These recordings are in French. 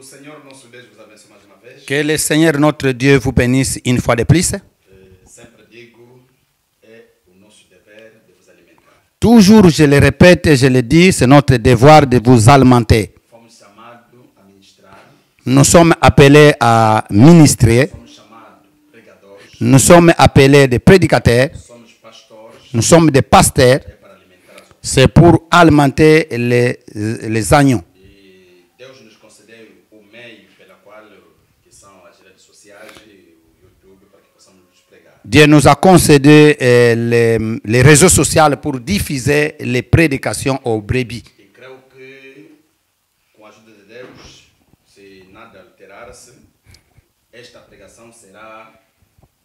Senhor nosso Deus vos abençoe mais uma vez. Que le Seigneur notre Dieu vous bénisse une fois de plus. Sempre digo, é o nosso dever de vos alimentar. Toujours, je le répète et je le dis, c'est notre devoir de vous alimenter. Fomos chamados a ministrar, Nous sommes appelés à ministrer, somos chamados pregadores, nous sommes appelés des prédicateurs, somos pastores, nous sommes des pasteurs. é para alimentar as ovelhas. C'est pour alimenter les agneaux. E Deus nos concedeu o meio pela qual, que são as redes sociais e o YouTube, para que possamos nos pregar. Dieu nous a concédé les réseaux sociaux pour diffuser les prédications aux brebis. E creio que, com a ajuda de Deus, se nada alterar-se, esta pregação será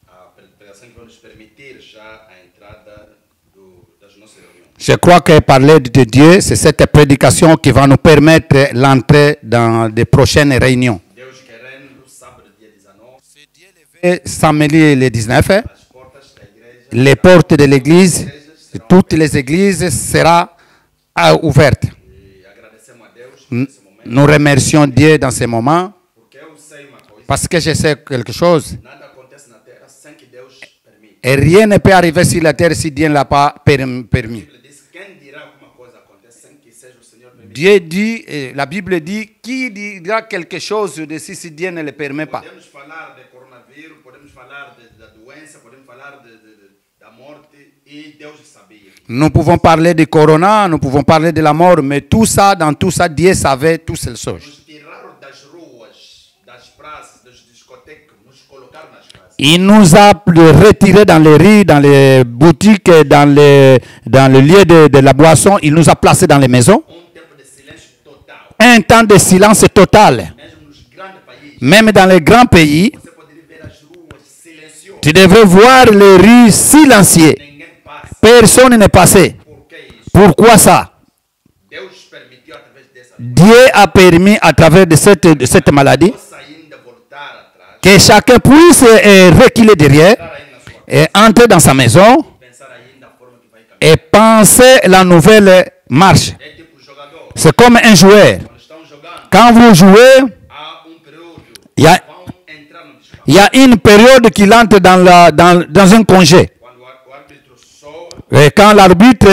a pregação que vai nos permitir já a entrada das nossas reuniões. Je crois que parler de Dieu, c'est cette prédication qui va nous permettre l'entrée dans des prochaines réunions. Deus querendo, sábado, dia 19, Et samedi le 19, as portas da igreja, les portes de l'église, toutes les églises seront ouvertes. e agradecemos a Deus por esse momento, Nous remercions Dieu dans ce moment porque eu sei uma coisa, parce que je sais quelque chose. nada acontece na terra sem que Deus permita. Et rien ne peut arriver sur la terre si Dieu ne l'a pas permis. Ele disse, quem dirá alguma coisa acontece sem que seja o Senhor permitir? Dieu dit, la Bible dit, qui dira quelque chose de si Dieu ne le permet pas. Podemos falar de coronavírus, podemos falar da doença, podemos falar da morte, e Deus sabia. Nous pouvons parler du corona, nous pouvons parler de la mort, mais tout ça, dans tout ça, Dieu savait toutes ces choses. Nos tiraram das ruas, das praças, das discotecas, nos colocaram nas casas. Il nous a retirés dans les rues, dans les boutiques, dans le lieu de la boisson. Il nous a placés dans les maisons. Tempo de silêncio total. Un temps de silence total. Mesmo nos grandes países, Même dans les grands pays, você poderia ver as ruas silenciosas. tu devrais voir les rues silencieuses. Ninguém passa. Personne n'est passé. Por que isso? Pourquoi ça? Deus permitiu através dessa Dieu a permis à travers de cette maladie possa ainda voltar atrás, que chacun puisse reculer derrière entrar aí na sua et entrer dans sa maison pensar ainda a forma que vai caminhar. et penser la nouvelle marche. É tipo jogador. C'est comme un joueur. Quando estão jogando, Quand vous jouez, há período il y a, vão entrar no descanso. il y a une période qu'il entre dans un congé. Quando o árbitro soa, Et quand l'arbitre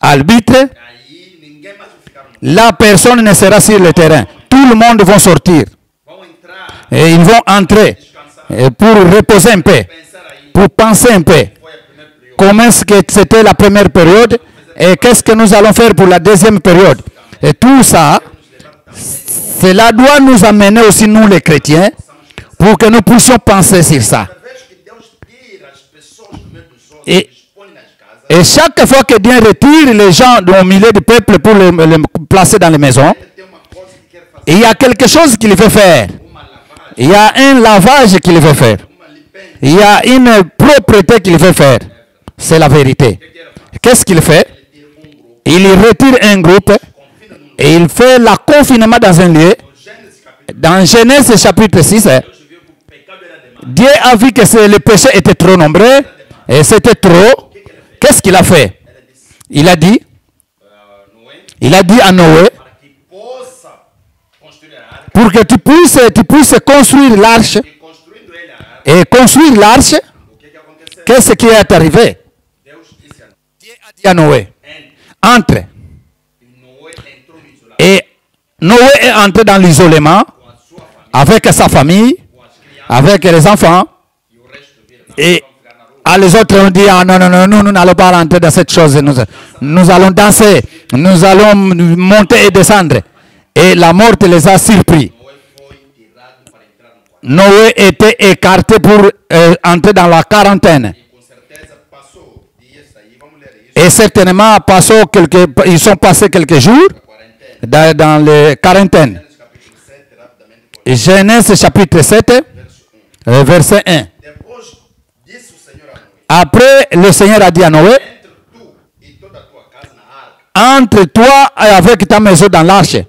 arbitre, aí ninguém mais vai ficar no la personne ne sera sur le terrain. Tout le monde va sortir. vão entrar, Et ils vont entrer descansar, pour reposer un peu, pensar aí. pour penser un peu. Foi a primeira período. Comment est-ce que c'était la première période et qu'est-ce que nous allons faire pour la deuxième période. Et tout ça, cela doit nous amener aussi, nous les chrétiens, pour que nous puissions penser sur ça. Cada vez que Deus tira as pessoas do meio dos outros, E- expõe nas casas, Et chaque fois que Dieu retire les gens au milieu du peuple pour les placer dans les maisons, ele tem uma coisa que quer fazer, il y a quelque chose qu'il veut faire. uma lavagem, Il y a un lavage qu'il veut faire. uma limpeza. Il y a une propreté qu'il veut faire. C'est la vérité. Qu'est-ce qu'il fait? Ele tira grupo, Il retire un groupe confina num et il fait le confinement dans un lieu. Gênesis capítulo. Dans Genèse chapitre 6, Deus viu que o pecado era demais. Dieu a vu que le péché était trop nombreux et c'était trop. Qu'est-ce qu'il a fait? Ela disse, Il a dit, Noé, il a dit à Noé, para que possa construir a arca, pour que tu puisses construire l'arche e construindo ele a arca, et construire l'arche, o que aconteceu? qu'est-ce qui est arrivé? Deus disse a Dieu a dit à Noé, entre. entre. E Noé entrou no isolamento Et Noé est entré dans l'isolement com a sua família, avec sa famille, com as crianças, avec les enfants. e o resto vira. Não, Et vamos ficar na rua. les autres ont dit, ah non, non, non, nous n'allons pas rentrer dans cette chose. Nous allons danser, nous allons monter et descendre. Et la mort les a surpris. Noé foi tirado para entrar no quarto. Noé était écarté pour entrer dans la quarantaine. E com certeza passou dias aí, vamos ler isso, Et certainement, ils sont passés quelques jours a quarentena. dans les quarantaines. Gênesis capítulo 7, rapidamente, por Genèse chapitre 7, verso 1. verset 1. Depois disse o Senhor a Noé, Après, le Seigneur a dit à Noé, entre tu e toda a tua casa na arca, entre toi et avec ta maison dans l'arche. que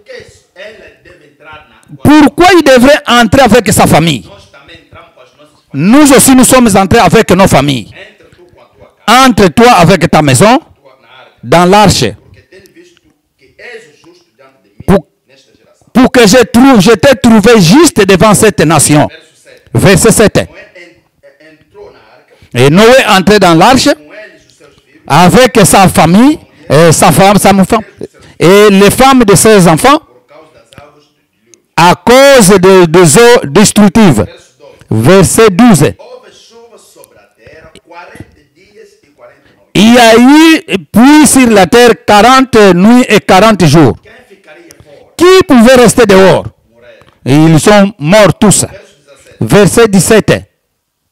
ela deve entrar na tua. Pourquoi il devrait entrer avec sa famille? Nós também entramos com as nossas famílias. Nous aussi, nous sommes entrés avec nos familles. Entra tu com a tua casa, Entre toi avec ta maison na arca, dans l'arche. porque tenho visto que és o justo diante de mim Por- nesta geração. pour que je t'ai trouvé juste devant cette nation. Verso 7. Verset 7. Noé entrou na arca Et Noé entrait dans l'arche com eles os seus filhos, avec sa famille, sa femme, et les femmes de ses enfants por causa das águas do dilúvio. à cause des eaux destructives. Verso 12. Verset 12. Houve chuva sobre a terra 40 dias e 40 noites. Il y a eu pluie sur la terre 40 nuits et 40 jours. Quem ficaria fora? Qui pouvait rester dehors? Morreram. Et ils sont morts tous. Verso 17. Verset 17.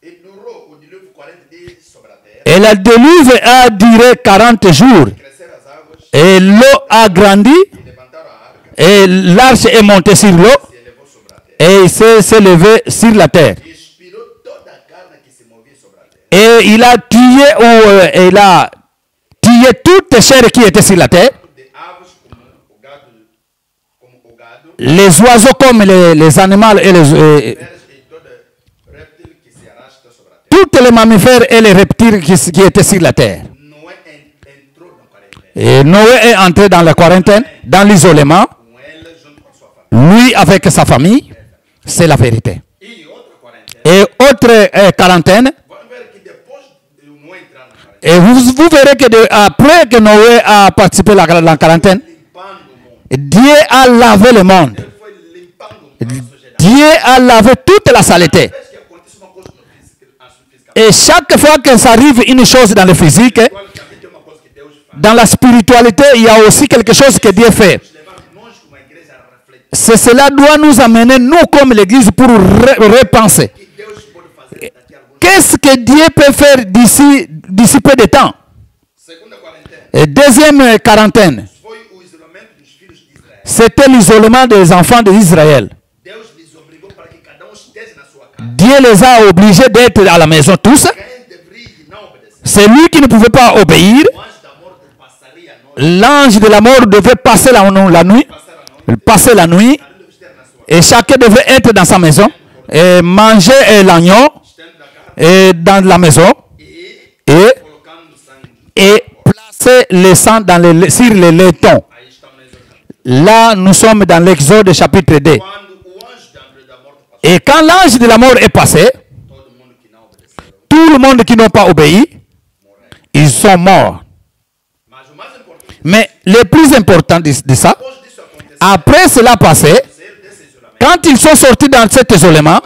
E durou o dilúvio 40 dias sobre a terra. Et le déluge a duré 40 jours. Cresceram as águas Et l'eau a grandi. e levantaram a arca Et l'arche est montée sur l'eau. e elevou sobre a terra. Et il s'est levé sur la terre. E expirou toda a carne que se movia sobre a terra. Et il a tué toutes les chairs qui étaient sur la terre. De aves como o gado, Les oiseaux comme les animaux et feras e todo réptil que se arrasta sobre a terra. tous les mammifères et les reptiles qui étaient sur la terre. Noé entrou na quarentena. Et Noé est entré dans la quarantaine, dans l'isolement, Com ela, junto com a sua família. lui avec sa famille. C'est la vérité. E outra quarentena. Et autre quarantaine, Vamos ver que depois de Noé entrar na quarentena, et vous verrez que après que Noé a participé à la quarantaine, limpando o mundo. Dieu a lavé le monde. Ele foi limpando a sociedade. Dieu a lavé toute la saleté. Parece que acontece uma coisa no físico, Et chaque fois que ça arrive une chose dans le physique, também tem uma coisa que Deus faz. dans la spiritualité, il y a aussi quelque chose que Dieu fait. Nos levar nós como igreja a refletir Cela doit nous amener, nous comme l'Église, pour repenser. que Deus pode fazer daqui a alguns. Qu'est-ce que Dieu peut faire d'ici peu de temps? Segunda quarentena Et deuxième quarantaine, foi o isolamento dos filhos de Israel. c'était l'isolement des enfants d'Israël. Deus lhes obrigou para que cada esteja na sua casa. Dieu les a obligés d'être à la maison tous. Quem deveria não obedecer? Celui qui ne pouvait pas obéir, O anjo da morte passaria a noite, l'ange de la mort devait passer la nuit, passar a noite, além de estar na sua et chacun devait être dans sa maison et manger l'agneau estando na casa et dans la maison e et, colocando sangue. et placer le sang sur les laitons. Aí estamos na exortação. Là, nous sommes dans l'Exode chapitre 2. Quando o anjo da morte passou, Et quand l'ange de la mort est passé, todo mundo que não obedeceu tout le monde qui n'ont pas obéi, morreu. ils sont morts. Mas o mais importante, Mais le plus important de ça, depois disso acontecer, après cela passé, sair desse isolamento, quand ils sont sortis dans cet isolement,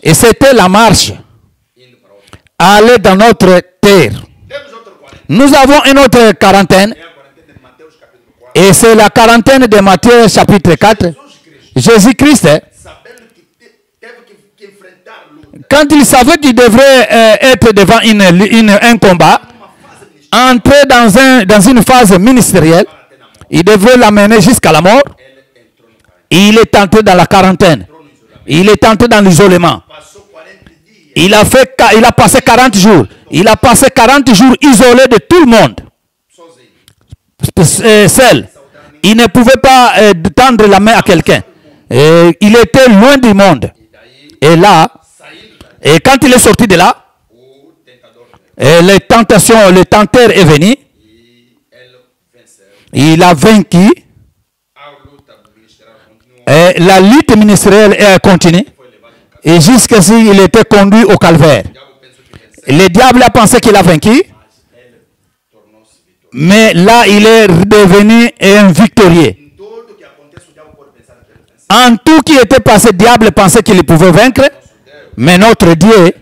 et c'était la marche, indo para outro. aller dans notre terre. Temos outra quarentena. Nous avons une autre quarantaine, É a quarentena de Mateus capítulo 4. et c'est la quarantaine de Matthieu chapitre 4. Jesus Cristo, Jésus-Christ, sabendo que teve que enfrentar luta, quand il savait qu'il devrait être devant un combat, uma fase ministerial entrer dans une phase ministérielle, para ter na mão, il devrait l'amener jusqu'à la mort. ele entrou no quarentena, Il est entré dans la quarantaine. entrou no isolamento, Il est entré dans l'isolement. passou 40 dias Il a passé 40 jours. Il a passé 40 jours isolé de tout le monde, sozinho. seul. Il ne pouvait pas tendre la main à quelqu'un. Il était loin du monde. E daí, Et là, saindo daí, et quand il est sorti de là, o tentador veio les tentations, le tenteur est venu. e ele venceu. Il a vaincu. A luta ministerial continuou, Et la lutte ministérielle est continue. foi levado no caso. Et jusqu'à ce qu'il était conduit au calvaire. O diabo pensou que venceu, Le diable a pensé qu'il a vaincu. mas ele tornou-se vitorioso. Mais là, il est devenu un victorieux. Em tudo que acontece, o diabo pode pensar que ele venceu. En tout qui était passé, le diable pensait qu'il pouvait vaincre. Nosso Deus, Mais notre Dieu,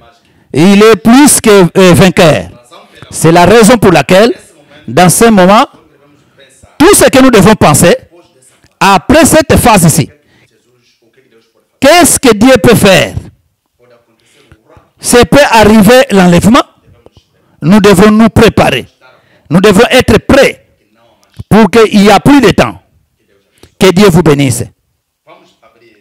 il est plus que vainqueur. razão pela C'est la raison pour laquelle, dans ce moment, qual devemos pensar tout ce que nous devons penser, depois dessa fase, après cette phase ici, Jesus, o que Deus pode fazer? qu'est-ce que Dieu peut faire? Pode acontecer o rapto, C'est peut arriver l'enlèvement. Nous devons nous préparer. Nous devons être prêts que não há mais, pour qu'il n'y ait plus de temps. que Deus abençoe. Que Dieu vous bénisse. Vamos abrir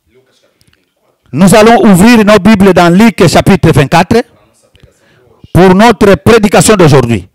Lucas capítulo 24 Nous allons ouvrir nos Bibles dans Luc chapitre 24 para a nossa pregação de hoje. pour notre prédication d'aujourd'hui.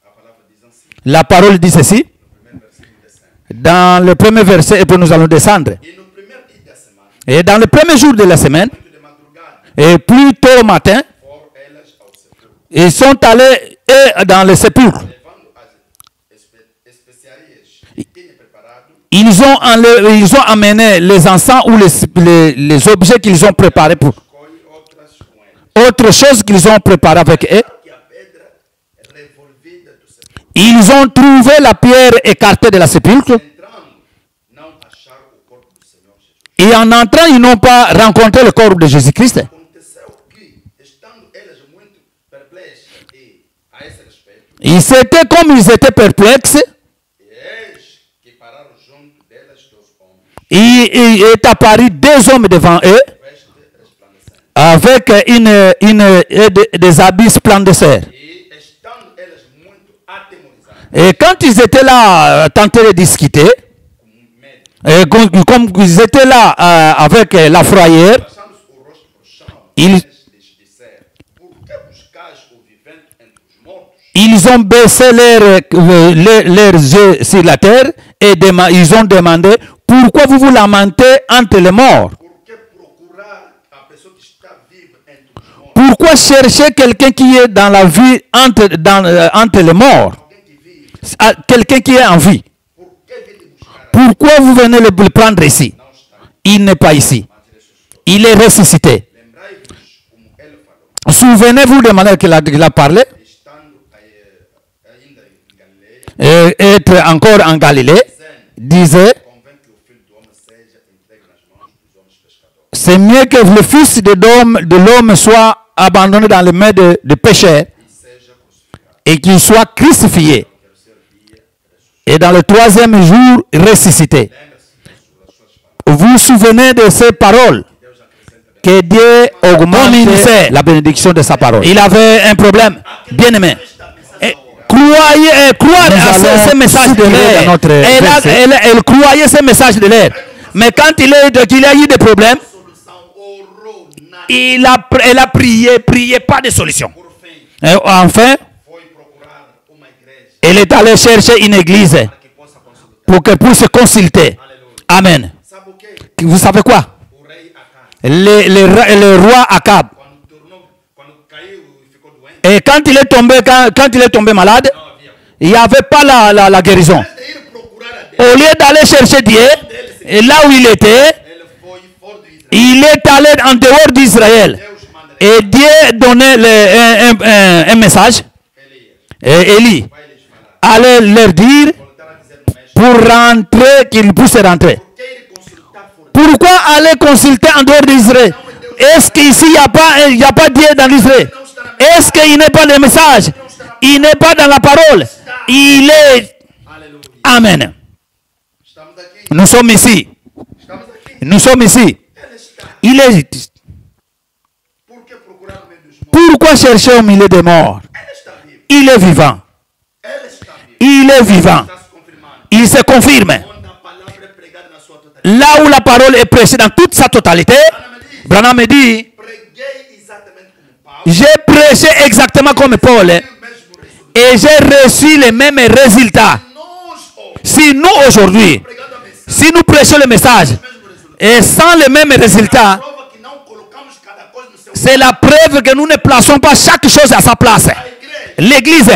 A palavra diz assim, La parole dit ceci, no primeiro versículo descendo. dans le premier verset, et puis nous allons descendre. E no primeiro dia da semana, Et dans le premier jour de la semaine, muito de madrugada, et plus tôt au matin, foram elas ao sepulcro, ils sont allés dans le sépulcre. levando as especiarias que tinha preparado ils ont amené les encens ou les objets qu'ils ont préparés pour. Autre chose qu'ils ont préparé avec eux. Ils ont trouvé la pierre écartée de la sépulcre. Et en entrant, ils n'ont pas rencontré le corps de Jésus-Christ. Et c'était comme ils étaient perplexes. Il est apparu deux hommes devant eux avec des habits splendisseurs. Et quand ils étaient là, tentés de discuter, et comme ils étaient là avec la frayeur, ils ont baissé leurs yeux sur la terre et ils ont demandé pourquoi vous vous lamentez entre les morts. Pourquoi chercher quelqu'un qui est dans la vie entre les morts? Quelqu'un qui est en vie. Pourquoi vous venez le prendre ici? Il n'est pas ici. Il est ressuscité. Souvenez-vous de la manière qu'il a parlé. Être encore en Galilée, disait, c'est mieux que le Fils de l'homme soit abandonné dans les mains de pécheurs et qu'il soit crucifié. Et dans le troisième jour, ressuscité. Vous vous souvenez de ces paroles? Que Dieu augmente la bénédiction de sa parole. Il avait un problème, bien aimé. Croire à ces messages de l'air. Elle croyait ces messages de l'air. Mais quand il a eu des problèmes, elle a prié pas de solution. Et enfin, elle est allée chercher une église pour qu'elle puisse consulter. Amen. Vous savez quoi? Le roi Akab. Et quand il est tombé malade, il n'y avait pas la guérison. Au lieu d'aller chercher Dieu, et là où il était, il est allé en dehors d'Israël. Et Dieu donnait un message. Et Élie allait leur dire pour rentrer, qu'ils puissent rentrer. Pourquoi aller consulter en dehors d'Israël? Est-ce qu'ici il n'y a pas Dieu dans l'Israël? Est-ce qu'il n'est pas de message? Il n'est pas dans la parole. Il est... Amen. Nous sommes ici. Nous sommes ici. Il est... Pourquoi chercher au milieu des morts? Il est vivant. Il est vivant. Il se confirme. Là où la parole est prêchée dans toute sa totalité, Branham me dit, j'ai prêché exactement comme Paul et j'ai reçu les mêmes résultats. Si nous aujourd'hui, si nous prêchons le message et sans les mêmes résultats, c'est la preuve que nous ne plaçons pas chaque chose à sa place. L'église,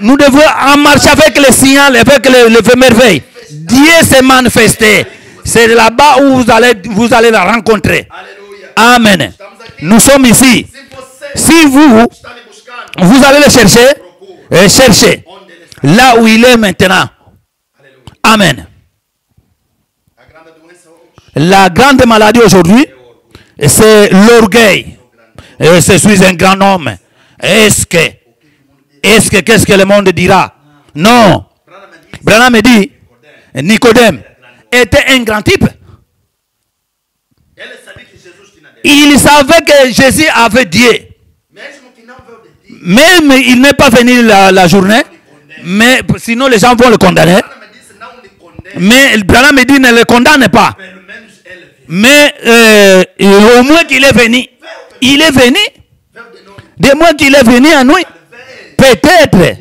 nous devons en marcher avec les signes, avec les merveilles. Dieu s'est manifesté. C'est là-bas où vous allez la rencontrer. Amen. Nous sommes ici. Si vous allez le chercher, cherchez là où il est maintenant. Amen. La grande maladie aujourd'hui, c'est l'orgueil. Je suis un grand homme. Qu'est-ce que le monde dira? Non. Branham me dit, Nicodème était un grand type. Il savait que Jésus avait Dieu. Même il n'est pas venu la journée, mais sinon les gens vont le condamner. Mais Branham me dit ne le condamne pas. Mais au moins qu'il est venu. Il est venu. De moins qu'il est venu à nous. Peut-être.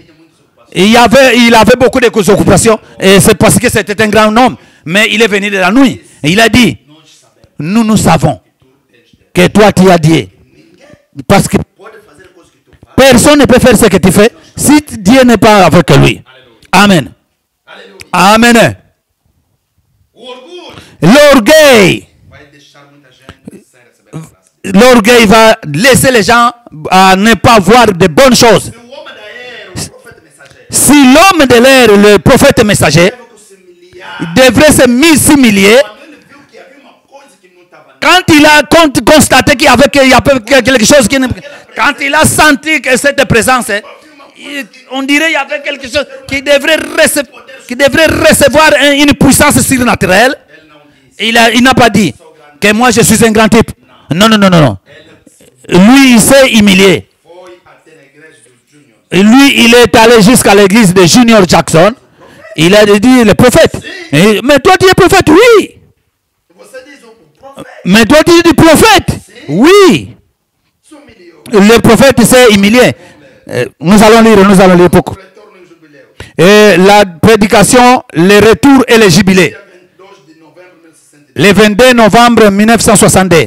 Il avait beaucoup d'occupations. Et c'est parce que c'était un grand homme. Mais il est venu de la nuit. Et il a dit, nous savons que toi tu as Dieu. Parce que personne ne peut faire ce que tu fais si Dieu n'est pas avec lui. Amen. Amen. O orgulho L'orgueil. vai deixar muita gente sem receber a graça. L'orgueil va laisser les gens à ne pas voir de bonnes choses. Se o homem da era, o profeta mensageiro, Si l'homme de l'air, le prophète messager, deve se humilhar. devrait s'humilier, Quando ele viu que havia uma coisa que não estava nele, quand il a constaté qu'il y avait quelque chose qui... Quand il a senti que cette présence, on dirait qu'il y avait quelque chose qui devrait recevoir une puissance surnaturelle. ele não disse. Il n'a pas dit que moi je suis un grand type. Non, non, non, non, non. Lui, il s'est humilié. Foi até na igreja dos Júnior. Et lui, il est allé jusqu'à l'église de Junior Jackson. Il a dit le prophète. Mais toi, tu es prophète, oui. Você diz o profeta Mais toi, tu es du prophète, oui. se humilhou. Le prophète s'est humilié. Nous allons lire beaucoup. Retorno em jubileu. Et la prédication, le retour et le jubilé. Dia 22 de novembro de 1962. Le 22 novembre 1962,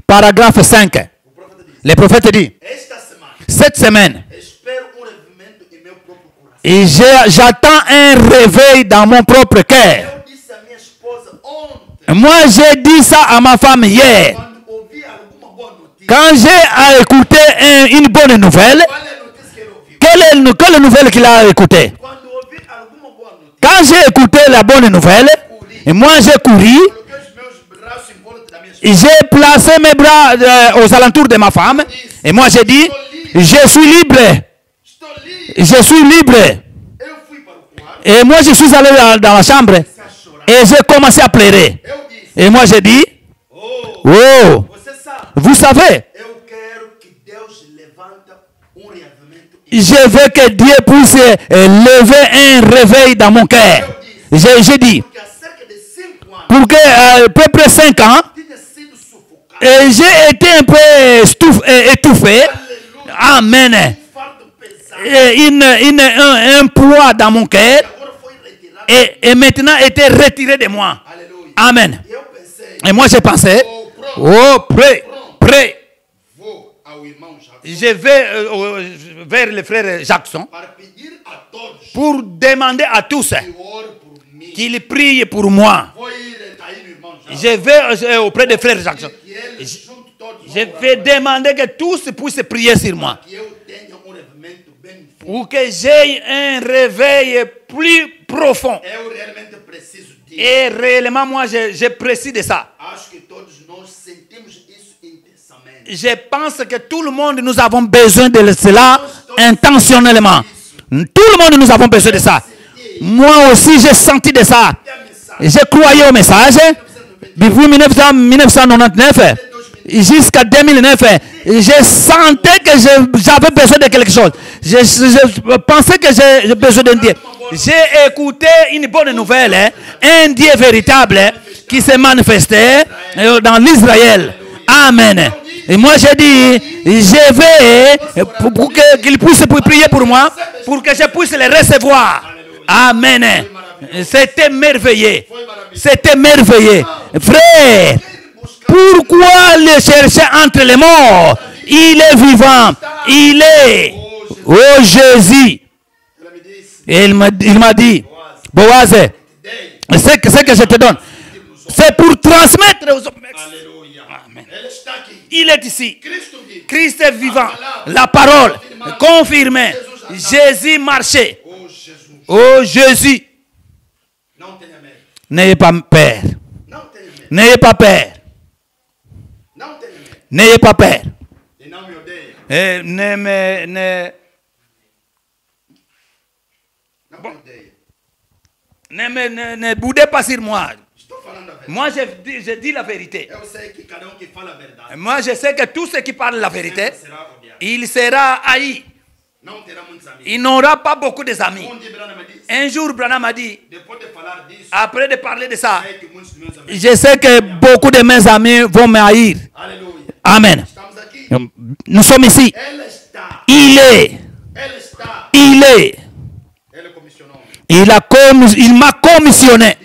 Parágrafo 5. paragraphe 5. O profeta diz: Le prophète dit, Esta semana cette semaine, espero revivimento em meu próprio coração. et j'attends un réveil dans mon propre cœur. Eu disse à minha esposa ontem, Moi, j'ai dit ça à ma femme hier. quando ouvi alguma boa notícia. Quand j'ai écouté une bonne nouvelle, Qual é a notícia que ele ouviu? quelle nouvelle qu'il a écoutée? Quando ouvi alguma boa notícia, Quand j'ai écouté la bonne nouvelle, et moi j'ai couru, coloquei os meus braços em volta da minha esposa. j'ai placé mes bras aux alentours de ma femme, et moi j'ai dit, je suis libre, Estou livre. je suis libre. Eu fui para o quarto, Et moi je suis allé dans la chambre, comecei a chorar. et j'ai commencé à pleurer. Eu disse: Et moi j'ai dit, Oh, oh, você sabe, vous savez, eu quero que Deus levanta reavivamento. je veux que Dieu puisse lever un réveil dans mon cœur. J'ai dit, Porque há cerca de 5 anos pour que à peu près 5 ans, tinha sido sufocado. et j'ai été un peu étouffé. Amen. Fardo pesado. Et un poids dans mon cœur Agora foi retirado. et maintenant était retiré de moi. Aleluia. Amen. E eu pensei: Et moi j'ai pensé, Oh, pronto. oh, prêt. Vou ao irmão Jackson Je vais vers le frère Jackson para pedir a todos pour demander à tous que orem por mim. qu'ils prient pour moi. Vou ir aí no irmão Jackson. Je vais auprès de frère Jackson. Que eles junto todos Je vão vais orar demander que tous puissent prier sur moi. que eu tenha revivimento bem fundo. Ou que j'ai un réveil plus profond. Eu realmente preciso disso. Et réellement, moi, je précise de ça. Acho que todos nós sentimos isso intensamente. Je pense que tout le monde, nous avons besoin de cela intentionnellement. Tout le monde, nous avons besoin de ça. Moi aussi, j'ai senti de ça. E a mensagem J'ai croyé au message. Depuis 1999 jusqu'à 2009, je sentais que j'avais besoin de quelque chose. Je pensais que j'ai besoin d'un Dieu. J'ai écouté une bonne nouvelle, un Dieu véritable qui s'est manifesté dans l'Israël. Amen. Et moi j'ai dit, je vais pour qu'il puisse prier pour moi, pour que je puisse les recevoir. Amen. C'était merveilleux. C'était merveilleux. Frère, pourquoi le chercher entre les morts? Il est vivant. Il est. Oh Jésus. ela me disse: Et il m'a dit, Boaz, Dei. c'est que je te donne. C'est pour transmettre aux hommes. Aleluia. Ele está aqui. Il est ici. Cristo vive. Christ est vivant. La parole confirmée. Jésus marchait. Oh Jesus. Oh Jésus. Não tenha medo. N'ayez pas peur. Não tenha medo. N'ayez pas peur. Não tenha medo. N'ayez pas peur. E não me odeia. Et Não me odeia. ne boudez pas sur moi. Estou falando a verdade. Moi, je dis la vérité. Eu sei que cada que fala a verdade Moi, je sais que tous ceux qui parlent la vérité, será odiado. il sera haï. Não terá muitos amigos. Il n'aura pas beaucoup d'amis. Dia Branham me disse, Un jour, Branham a dit, depois de falar disso, après de parler de ça, sei que muitos dos meus amigos. je sais que beaucoup de mes amis vont me haïr. Aleluia. Amen. Estamos aqui. Nous sommes ici. Ela está. Il est. Ela está. Il est. Ela comissionou. Il m'a commissionné.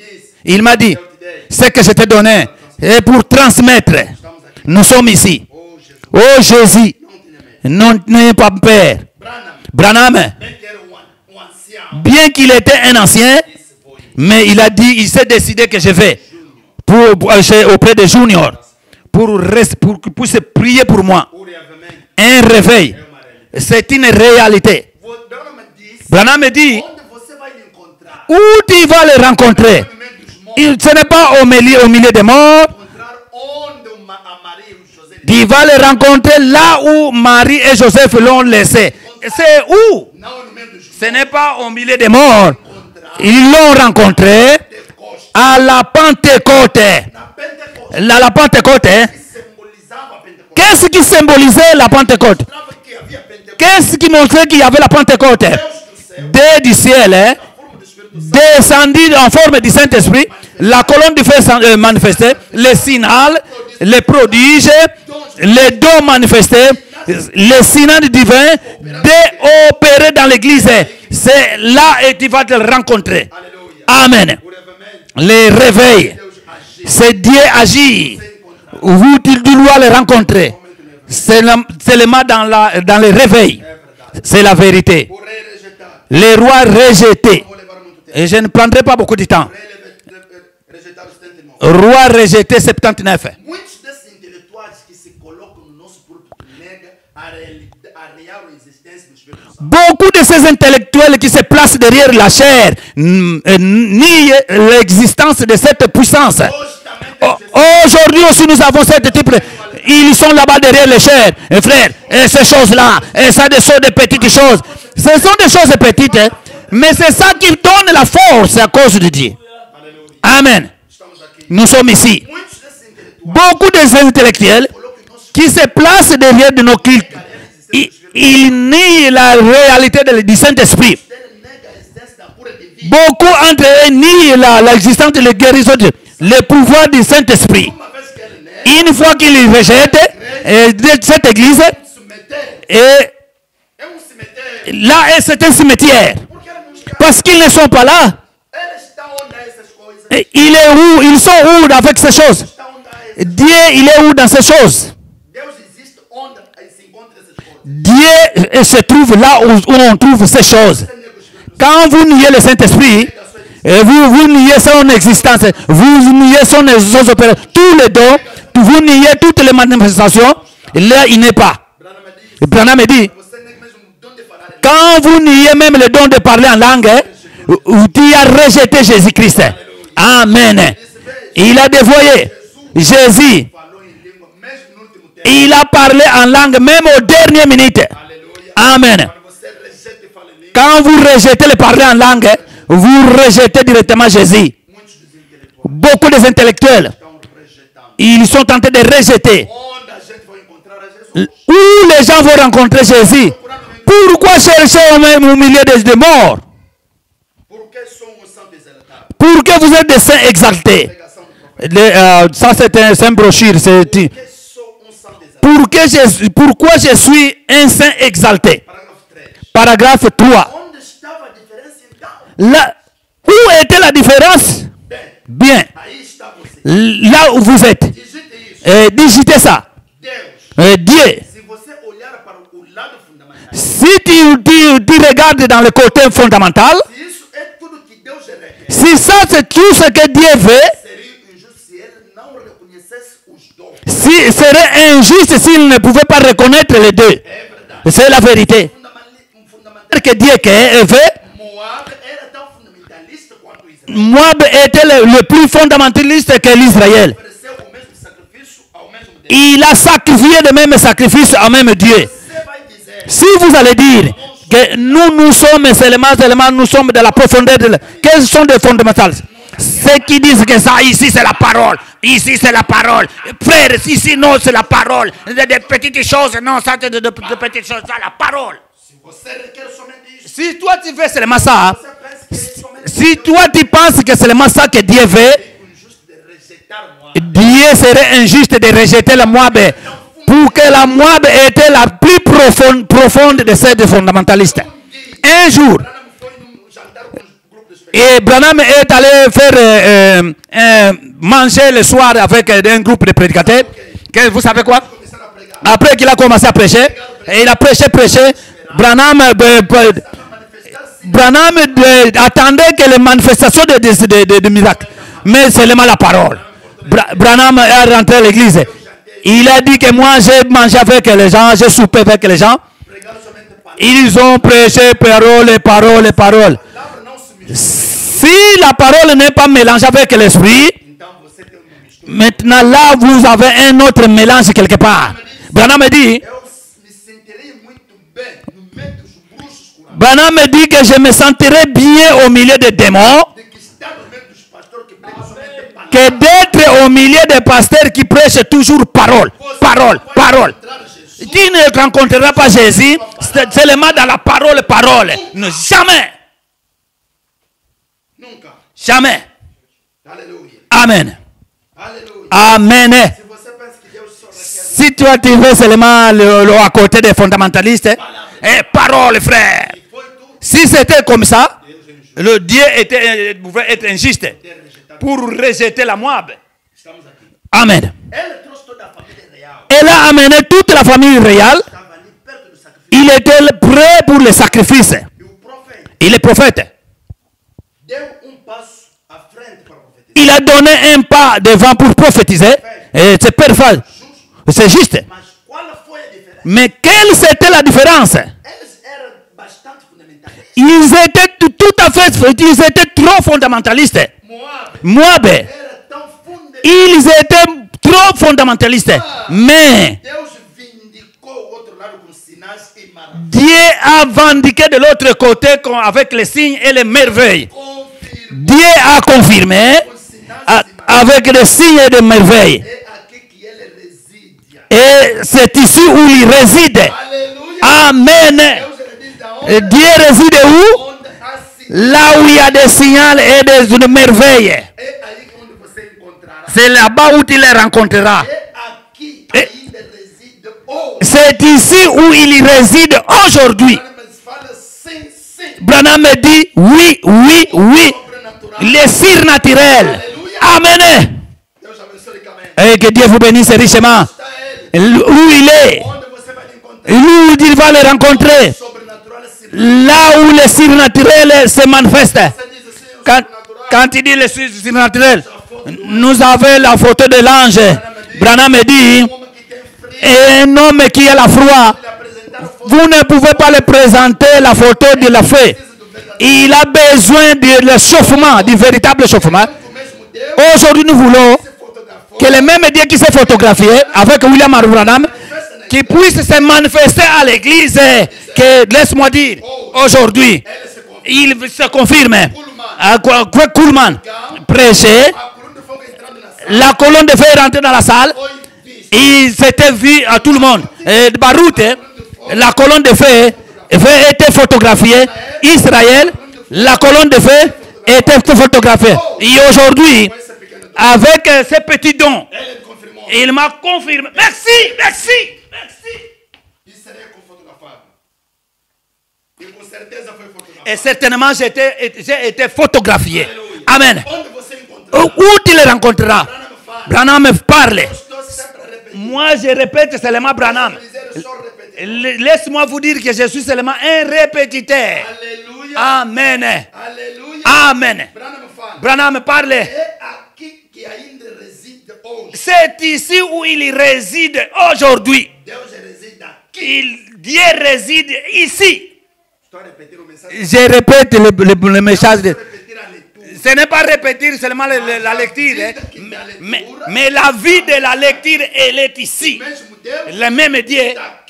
Il m'a dit, Eu te dei. ce que je t'ai donné est pour transmettre. Estamos aqui. Nous sommes ici. Oh Jesus. Oh Jésus, Não tenha medo. n'ayez pas peur. Branham, Branham, bem que era ancião, bien qu'il était un ancien, disse, vou ir. Mais il a dit, il s'est décidé que je vais auprès de Junior pour qu'il puisse prier pour moi. Un réveil. C'est une réalité. Branham me dit, où tu vas le rencontrer? Ce n'est pas au milieu des morts. Tu vas le rencontrer là où Marie et Joseph l'ont laissé. C'est où? Ce n'est pas au milieu des morts. Ils l'ont rencontré à la Pentecôte. La Pentecôte. Qu'est-ce qui symbolisait la Pentecôte? Qu'est-ce qui montrait qu'il y avait la Pentecôte? Dieu du ciel, descendu en forme du Saint-Esprit, la colonne du feu manifestée, les signes, les prodiges, les dons manifestés, les signes divins opérés dans l'église. C'est là et tu vas te rencontrer. Amen. Les réveils. C'est Dieu agit. Vous, tu dois les rencontrer. Seulement dans les réveils. C'est la vérité. Les rois rejetés. Et je ne prendrai pas beaucoup de temps. Roi rejeté 79. Beaucoup de ces intellectuels qui se placent derrière la chair nient l'existence de cette puissance. Aujourd'hui aussi nous avons cette type. Ils sont là-bas derrière les chairs. Et frère, et ces choses-là, et ça sont des petites choses. Ce sont des choses petites, hein, mais c'est ça qui donne la force à cause de Dieu. Amen. Nous sommes ici. Beaucoup des intellectuels qui se placent derrière de nos cultes, ils nient la réalité du Saint-Esprit. Beaucoup entre eux nient l'existence de la guérison, le pouvoir du Saint-Esprit. Une fois qu'ils rejettent cette église, et là c'est un cimetière. Parce qu'ils ne sont pas là. Et il est où? Ils sont où avec ces choses? Dieu, il est où dans ces choses? Dieu se trouve là où on trouve ces choses. Quand vous niez le Saint-Esprit, vous niez son existence, vous niez son opérations, tous les dons, vous niez toutes les manifestations, là il n'est pas. Branham me dit, quand vous niez même le don de parler en langue, tu as rejeté Jésus-Christ. Amen. Il a dévoyé Jésus. Il a parlé en langue même aux dernières minutes. Amen. Quand vous rejetez le parler en langue, vous rejetez directement Jésus. Beaucoup des intellectuels, ils sont tentés de rejeter. Où les gens vont rencontrer Jésus? Pourquoi chercher au milieu des morts? Pour que vous êtes des saints exaltés. Ça c'est un brochure. Pourquoi je suis un saint exalté? Paragraphe 3. Là, où était la différence? Bien. Là où vous êtes. Digitez ça. Dieu. Si tu regardes dans le côté fondamental, si ça c'est tout ce que Dieu veut, si serait injuste s'il ne pouvait pas reconnaître les deux. C'est la vérité. Que Dieu veut, Moab était le plus fondamentaliste que l'Israël. Il a sacrifié le même sacrifice à même Dieu. Si vous allez dire que nous sommes seulement nous sommes de la profondeur de quels sont les fondamentalistes? Ceux qui disent que ça ici c'est la parole, ici c'est la parole. Frère, ici non c'est la parole. Des petites choses, non, ça c'est de petites choses, ça la parole. Si toi tu veux seulement ça, si toi tu penses que c'est seulement ça que Dieu veut, Dieu serait injuste de rejeter la Moab pour que la Moab était la plus profonde de ces fondamentalistes. Un jour, et Branham est allé faire manger le soir avec un groupe de prédicateurs. Vous savez quoi? Après qu'il a commencé à prêcher, et il a prêché, Branham, Branham attendait que les manifestations de miracles. Mais seulement la parole. Branham est rentré à l'église. Il a dit que moi j'ai mangé avec les gens, j'ai soupé avec les gens. Ils ont prêché parole, parole, parole. Si la parole n'est pas mélangée avec l'esprit, maintenant là vous avez un autre mélange quelque part. Branham me dit, que je me sentirais bien au milieu des démons que d'être au milieu des pasteurs qui prêchent toujours parole, parole, parole. Tu ne rencontreras pas Jésus seulement dans la parole, parole. Non, jamais. Jamais. Amen. Amen. Si toi tu veux seulement à côté des fondamentalistes, parole, frère. Si c'était comme ça, le Dieu pouvait être injuste pour rejeter la Moab. Amen. Elle a amené toute la famille réelle. Il était prêt pour le sacrifice. Il est prophète. Il a donné un pas devant pour prophétiser. C'est parfait. C'est juste. Mais quelle c'était la différence? Ils étaient tout à fait, ils étaient trop fondamentalistes. Moab, ils étaient trop fondamentalistes. Mais Dieu a vindiqué de l'autre côté avec les signes et les merveilles. Dieu a confirmé avec les signes et les merveilles. Et c'est ici où il réside. Amen. Et Dieu réside où? Là où il y a des signes et des merveilles. C'est là-bas où tu les rencontreras. C'est ici où il réside aujourd'hui. Branham me dit oui, oui, oui. Les surnaturels. Amen. Et que Dieu vous bénisse richement. Où il est. Où il va les rencontrer. Là où les surnaturels se manifestent. Quand il dit les surnaturels, nous avons la photo de l'ange. Branham me dit, un homme qui a la froid, vous ne pouvez pas le présenter la photo de la fée. Il a besoin de l'échauffement, du véritable échauffement. Aujourd'hui, nous voulons que le même Dieu qui s'est photographié avec William Branham, qui puisse se manifester à l'église, que laisse-moi dire, aujourd'hui, il se confirme. Kuhlman prêchait, la colonne de feu est rentrée dans la salle, il s'était vu à tout le monde. Barout, la colonne de feu était photographiée. Israël, la colonne de feu était photographiée. Et aujourd'hui, avec ces petits dons, il m'a confirmé. Merci, merci, merci. Et certainement, j'ai été photographié. Amen. Où tu les rencontreras? Branham me parle. Moi, je répète seulement Branham. Laisse-moi vous dire que je suis seulement un répétiteur. Amen. Amen. Branham parle. C'est ici où il réside aujourd'hui. Dieu réside ici. Je répète le message. Ce n'est pas répéter seulement la lecture, mais la vie de la lecture, elle est ici. Le même Dieu,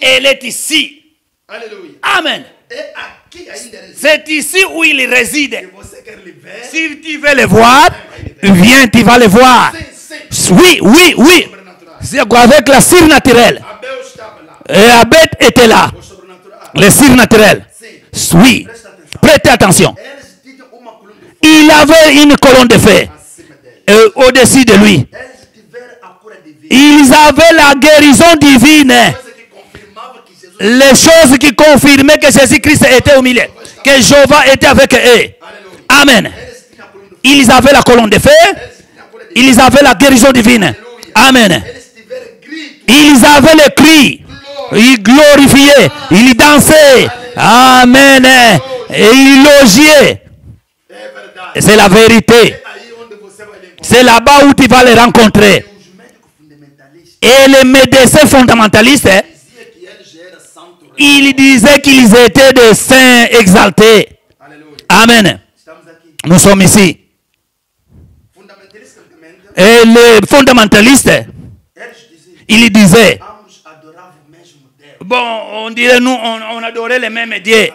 elle est ici. Amen. C'est ici où il réside. Si tu veux le voir, viens, tu vas le voir. Oui, oui, oui. C'est avec la surnaturelle. Et Abed était là. Le surnaturel. Oui. Prêtez attention. Il avait une colonne de feu au-dessus de lui. Ils avaient la guérison divine. Les choses qui confirmaient que Jésus-Christ était au milieu. Que Jéhovah était avec eux. Amen. Ils avaient la colonne de feu. Ils avaient la guérison divine. Amen. Ils avaient le cri. Ils glorifiaient. Ils dansaient. Amen. Et il logeait. C'est la vérité. C'est là-bas où tu vas les rencontrer. Et les médecins fondamentalistes, ils disaient qu'ils étaient des saints exaltés. Amen. Nous sommes ici. Et les fondamentalistes, ils disaient, bon, on dirait nous, on adorait les mêmes dieux.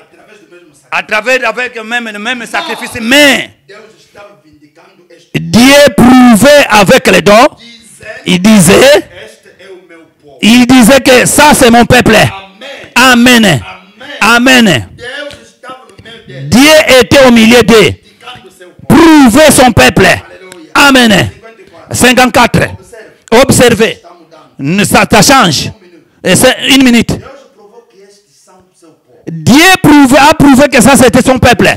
À travers avec le même sacrifice. Mais Dieu prouvait avec les dons. Il disait que ça c'est mon peuple. Amen. Amen. Dieu était au milieu d'eux. Prouvait son peuple. Amen. 54. Observez. Ça change. Et c'est une minute. Dieu a prouvé que ça c'était son peuple.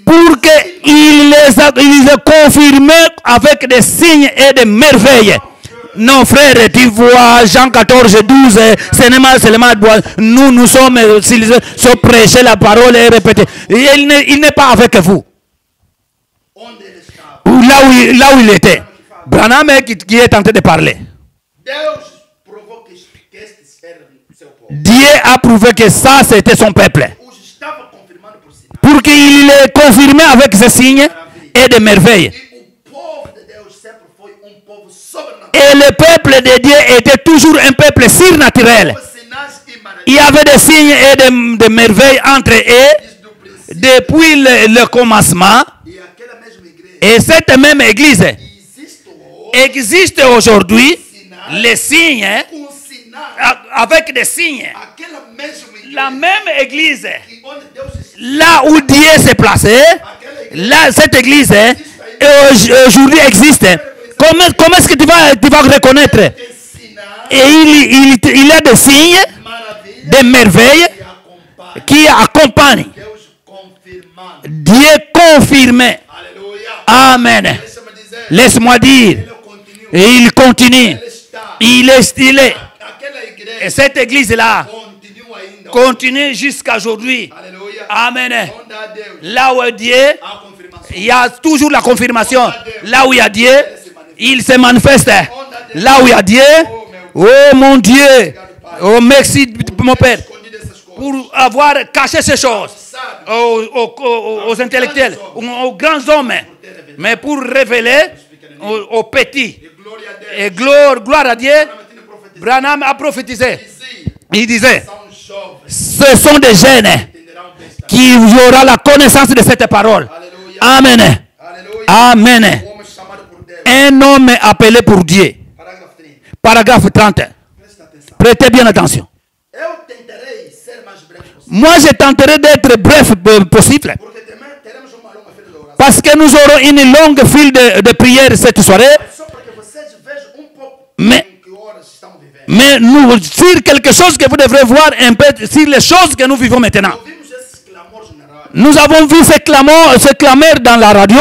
Pour qu'il les a confirmés avec des signes et des merveilles. Non frère, tu vois Jean 14, 12, seulement nous sommes sur prêcher la parole et répéter. Il n'est pas avec vous. Là où il était. Branham qui est en train de parler. Dieu a prouvé que ça c'était son peuple. Pour qu'il les confirme avec ces signes et des merveilles. Et le peuple de Dieu était toujours un peuple surnaturel. Il y avait des signes et des merveilles entre eux depuis le commencement. Et cette même église existe aujourd'hui. Les signes, avec des signes. La même église, là où Dieu s'est placé, là, cette église aujourd'hui existe. Comment est-ce que tu vas reconnaître? Et il y a des signes, des merveilles qui accompagnent. Dieu confirmé. Amen. Laisse-moi dire. Et il continue. Il est stylé. Et cette église-là continue jusqu'à aujourd'hui. Amen. Là où Dieu, il y a toujours la confirmation. Là où il y a Dieu, il se manifeste. Là où il y a Dieu, oh mon Dieu, oh merci mon Père, pour avoir caché ces choses aux intellectuels, aux grands hommes, mais pour révéler aux petits. Et gloire à Dieu, Branham a prophétisé. Il disait, ce sont des jeunes qui auront la connaissance de cette parole. Amen. Amen. Un homme appelé pour Dieu. Paragraphe 30. Prêtez bien attention. Moi, je tenterai d'être bref possible. Parce que nous aurons une longue file de prières cette soirée. Mais nous, sur quelque chose que vous devrez voir un peu, sur les choses que nous vivons maintenant. Nous avons vu ces clameurs dans la radio.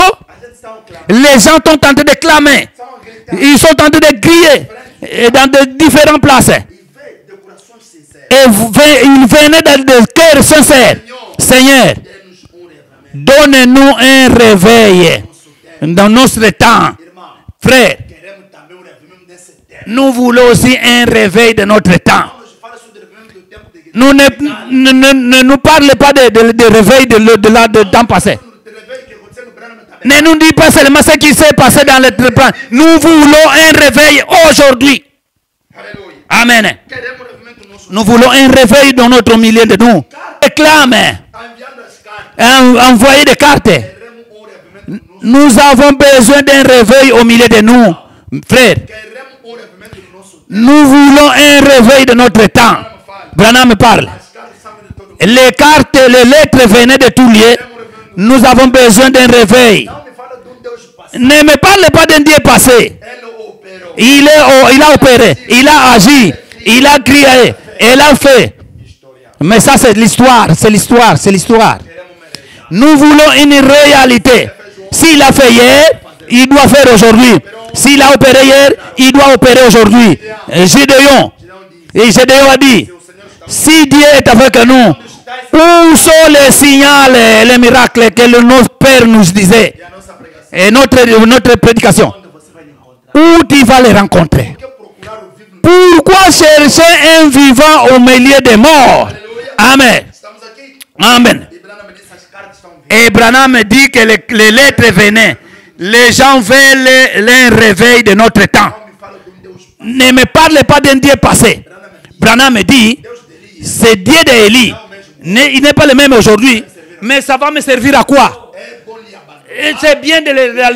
Les gens sont en train de clamer. Ils sont en train de crier dans de différentes places. Et ils venaient dans des cœurs sincères. Seigneur, donne-nous un réveil dans notre temps. Frère, nous voulons aussi un réveil de notre temps. Ne nous parlez pas de réveil de temps passé. Ne nous dis pas seulement ce qui s'est passé dans le temps. Nous voulons un réveil aujourd'hui. Amen. Nous voulons un réveil dans notre milieu de nous. Réclame. Envoyez des cartes. Nous avons besoin d'un réveil au milieu de nous. Frère. Nous voulons un réveil de notre temps. Branham parle. Les cartes, les lettres venaient de tous lieux. Nous avons besoin d'un réveil. Ne me parle pas d'un Dieu passé. Il a opéré, il a agi, il a crié, il a fait. Mais ça c'est l'histoire, c'est l'histoire, c'est l'histoire. Nous voulons une réalité. S'il a fait hier, il doit faire aujourd'hui. S'il a opéré hier, il doit opérer aujourd'hui. Gédéon a dit, si Dieu est avec nous, Où sont les signaux et les miracles que nos pères nous disaient? E a nossa pregação. Et notre prédication. Onde você vai encontrar? Où tu vas les rencontrer? Por que procurar o vivo no... Pourquoi chercher un vivant au milieu des morts? Aleluia. Amen. Estamos aqui. Amen. E Branham me disse, as cartas estão vindo. Et Branham dit que les lettres venaient. Les gens veulent le réveil de notre temps. Não me fala de um Deus. Ne me parle pas d'un Dieu passé. Branham me dit, Deus de Elias. c'est Dieu d'Élie. Il n'est pas le même aujourd'hui. Mais ça va me servir à quoi? É bom lhe abandonar. Et c'est bien de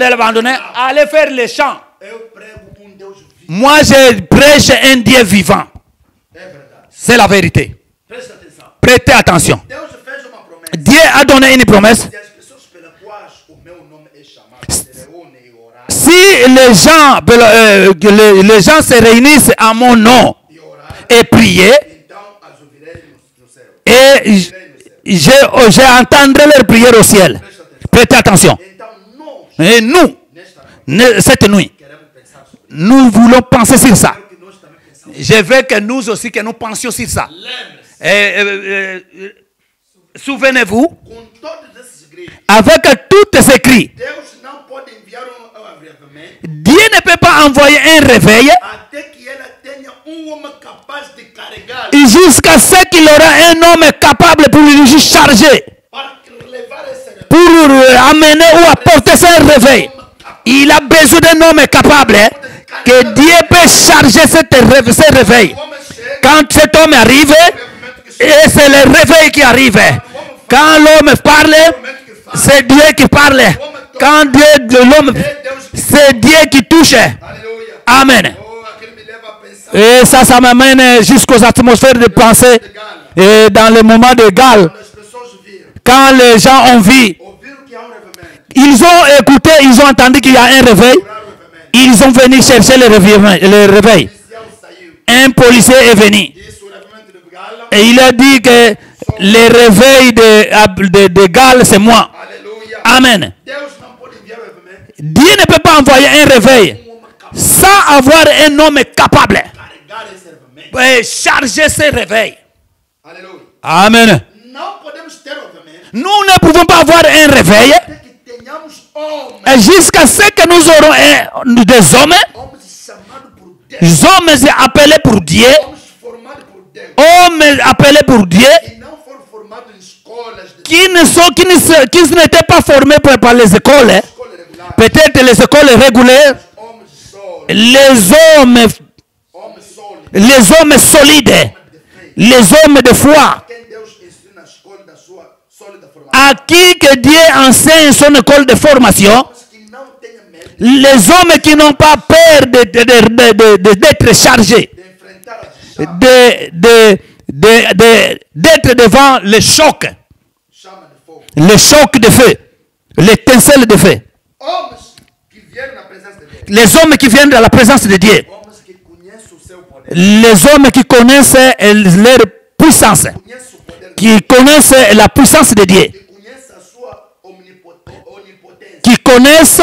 l'abandonner. Aller faire les chants. Eu prego Deus vivo. Moi, je prêche un Dieu vivant. É verdade. C'est la vérité. Presta atenção. Prêtez attention. Deus fez uma promessa. Dieu a donné une promesse. Se as pessoas pelas quais o meu nome é chamado se reúnem e orar Si les gens se réunissent à mon nom e orar, et prier, então as ouvirei no céu. et je entendrai leur prière au ciel. Prêtez attention. Então nós, Et nous, nesta noite, cette nuit, queremos pensar sobre nous voulons penser sur ça. o que nós também pensamos. Je veux que nous aussi, que nous pensions sur ça. Lembre-se, Souvenez-vous, com todos esses gritos, avec tous ces cris, Deus não pode enviar avivamento Dieu ne peut pas envoyer un réveil até que ela tenha homem capaz de carregar jusqu'à ce qu'il aura un homme capable pour lui charger, para levar esse remédio. pour amener ou apporter ce réveil. Il a besoin d'un homme capable que Dieu peut charger ce réveil. O homem chega, Quand cet homme arrive, o avivamento que chega, et c'est le réveil qui arrive. Quand l'homme parle, o momento que faz. c'est Dieu qui parle. Quand l'homme, É Deus que c'est Dieu qui touche. Aleluia. Amen. Oh, aquilo me leva a pensar Et ça m'amène jusqu'aux atmosphères de pensée de Gala. et dans les moments de Galles. Quando as pessoas viram, Quand les gens ont vu, ouviram que há avivamento, ils ont écouté, ils ont entendu qu'il y a un réveil. procurar o avivamento. Ils ont venu chercher le réveil. O policial saiu. Un policier est venu. Disse o avivamento de Gala. Et il a dit que le réveil de Galles, c'est moi. Aleluia. Amen. Deus não pode enviar o avivamento. Dieu ne peut pas envoyer un réveil Homem capaz sans avoir un homme capable de carregar esse avivamento. et charger ce réveil. Aleluia. Amen. Não podemos ter o avivamento Nous ne pouvons pas avoir un réveil até que tenhamos homens. jusqu'à ce que nous aurons des hommes, Homens chamados por Deus. hommes appelés pour Dieu, Homens formados por Deus. hommes appelés pour Dieu, E não foram formados em escolas de qui n'étaient pas formés par les écoles, escola regular. peut-être les écoles régulières, Homens sólidos. les hommes solides, De fé. les hommes de foi, Quem Deus ensina na escola da sua sólida formação. à qui que Dieu enseigne son école de formation, Homens que não tenham medo les hommes qui n'ont pas peur d'être chargés, de enfrentar as chamas. d'être devant le choc Chama de fogo. de feu, l'étincelle de feu. Homens que vieram na presença de Deus. Les hommes qui viennent de la présence de Dieu, Homens que conhecem o seu poder. les hommes qui connaissent leur puissance, Conhecem o poder de Deus. qui connaissent la puissance de Dieu, Que conhecem a sua onipotência. qui connaissent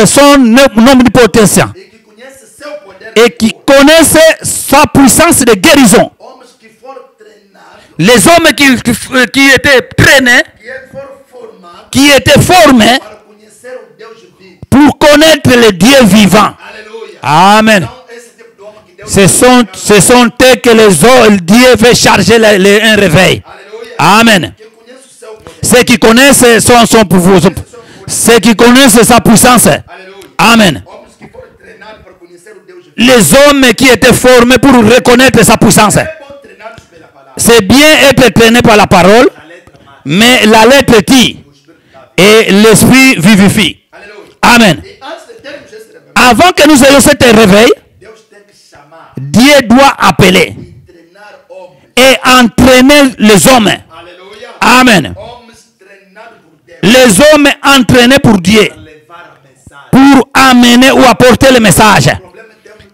son omnipotence E que conhecem seu poder et de qui cura. connaissent sa puissance de guérison. Homens que foram treinados. Les hommes qui étaient traînés, Que foram formados qui étaient formés para conhecer o Deus vivo. pour connaître le Dieu vivant. Aleluia. Amen. Então, esse tipo de homem que Deus Ce sont eux que Dieu veut charger un réveil. Aleluia. Amen. Que conhece o seu poder. Ceux qui connaissent son pouvoir, ceux qui connaissent sa puissance. Aleluia. Amen. Homens que foram treinados para conhecer o Deus vivo. Les hommes qui étaient formés pour reconnaître sa puissance. É bom treinados pela palavra. C'est bien être traîné par la parole, A letra mata. mais la lettre tue O Espírito dá vida. et l'esprit vivifie. Aleluia. Amen. E antes de termos esse avivamento, Avant que nous ayons cet réveil, Deus tem que chamar Dieu doit appeler e treinar homens. et entraîner les hommes. Aleluia. Amen. Homens treinados por Deus Les hommes entraînés pour Dieu, para levar a mensagem. pour amener ou apporter le message.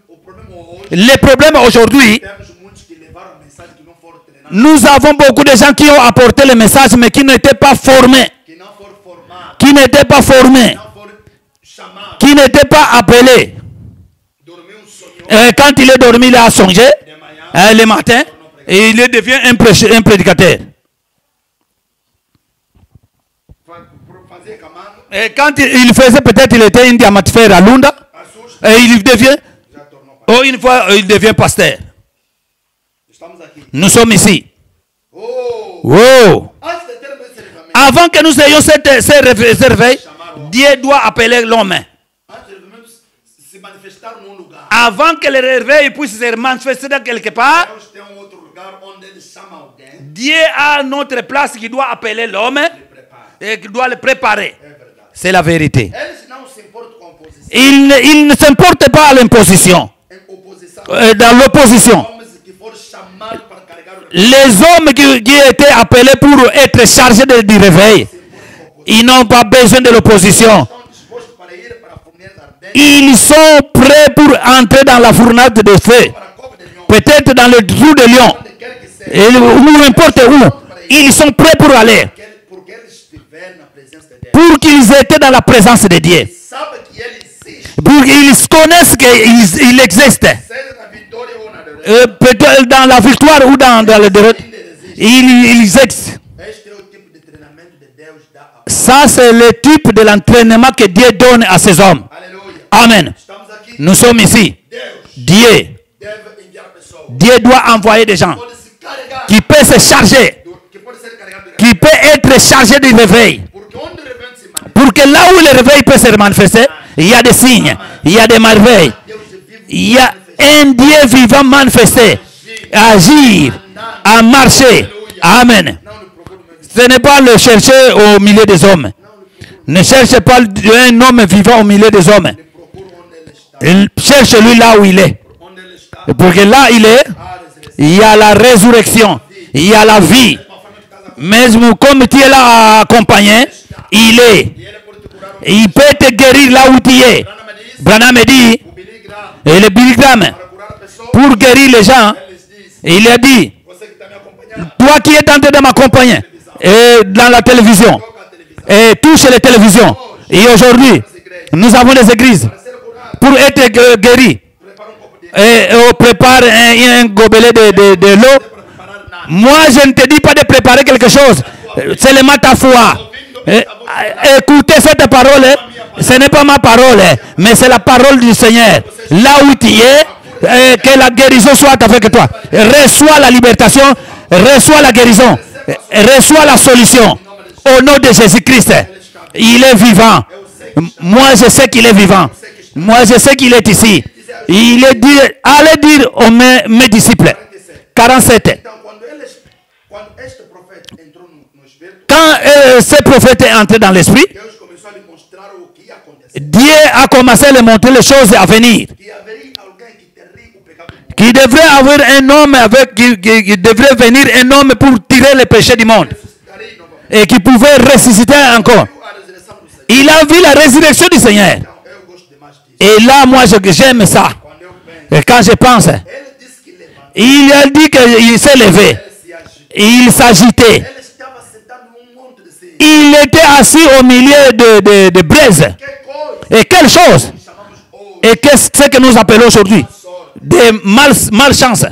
O problema hoje, Le problème aujourd'hui, temos muitos que levaram a mensagem que não foram treinados, nous avons beaucoup de gens qui ont apporté le message mais qui n'étaient pas formés, que não foram formados, qui n'étaient pas formés, não foram chamados. qui n'étaient pas appelés. Dormiu sonhou Quand il est dormi, il a songé de manhã, le matin, tornou Et il devient un prédicateur. Et quand il faisait, peut-être il était un diamantifère à Lunda. Et il devient, une fois, il devient pasteur. Nous sommes ici. Oh. Avant que nous ayons ce réveil, Dieu doit appeler l'homme. Avant que le réveil puisse se manifester quelque part, Dieu a notre place qui doit appeler l'homme et qui doit le préparer. C'est la vérité. Il ne s'importe pas à l'imposition. Dans l'opposition. Les hommes qui étaient appelés pour être chargés du réveil, ils n'ont pas besoin de l'opposition. Ils sont prêts pour entrer dans la fournaise de feu. Peut-être dans le trou de lion. Ou n'importe où. Ils sont prêts pour aller. Pour qu'ils étaient dans la présence de Dieu. Pour qu'ils connaissent qu'il existe. Peut-être dans la victoire ou dans le déroute. Ils existent. Ça, c'est le type de l'entraînement que Dieu donne à ces hommes. Amen. Nous sommes ici. Dieu doit envoyer des gens qui peuvent se charger, qui peuvent être chargés du réveil. Pour que là où le réveil peut se manifester, il y a des signes, il y a des merveilles. Il y a un Dieu vivant manifesté, à agir, à marcher. Amen. Ce n'est pas le chercher au milieu des hommes. Ne cherchez pas un homme vivant au milieu des hommes. Cherche-lui là où il est. Pour que là il est, il y a la résurrection, il y a la vie. Mais comme tu es là accompagné, il est. Il peut te guérir là où tu es. Branham dit, et le Billy Graham, pour guérir les gens, il a dit, toi qui es en train de m'accompagner, et dans la télévision, et touche les télévisions, et aujourd'hui, nous avons des églises, pour être guéris, et on prépare un gobelet de l'eau. Moi, je ne te dis pas de préparer quelque chose, c'est seulement ta foi. Écoutez cette parole, ce n'est pas ma parole, mais c'est la parole du Seigneur. Là où tu es, que la guérison soit avec toi. Reçois la libération, reçois la guérison, reçois la solution. Au nom de Jésus-Christ, il est vivant. Moi, je sais qu'il est vivant. Moi, je sais qu'il est ici. Il est dit, allez dire aux mes disciples. 47. Quand ce prophète est entré dans l'esprit, Dieu a commencé à lui montrer les choses à venir. Qui devrait avoir un homme qui devrait venir un homme pour tirer les péchés du monde. Et qui pouvait ressusciter encore. Il a vu la résurrection du Seigneur. Et là, moi, j'aime ça. Et quand je pense, il a dit qu'il s'est levé. Il s'agitait. Il était assis au milieu de braises. Et quelle chose. Et qu'est-ce que nous appelons aujourd'hui? Des malchances.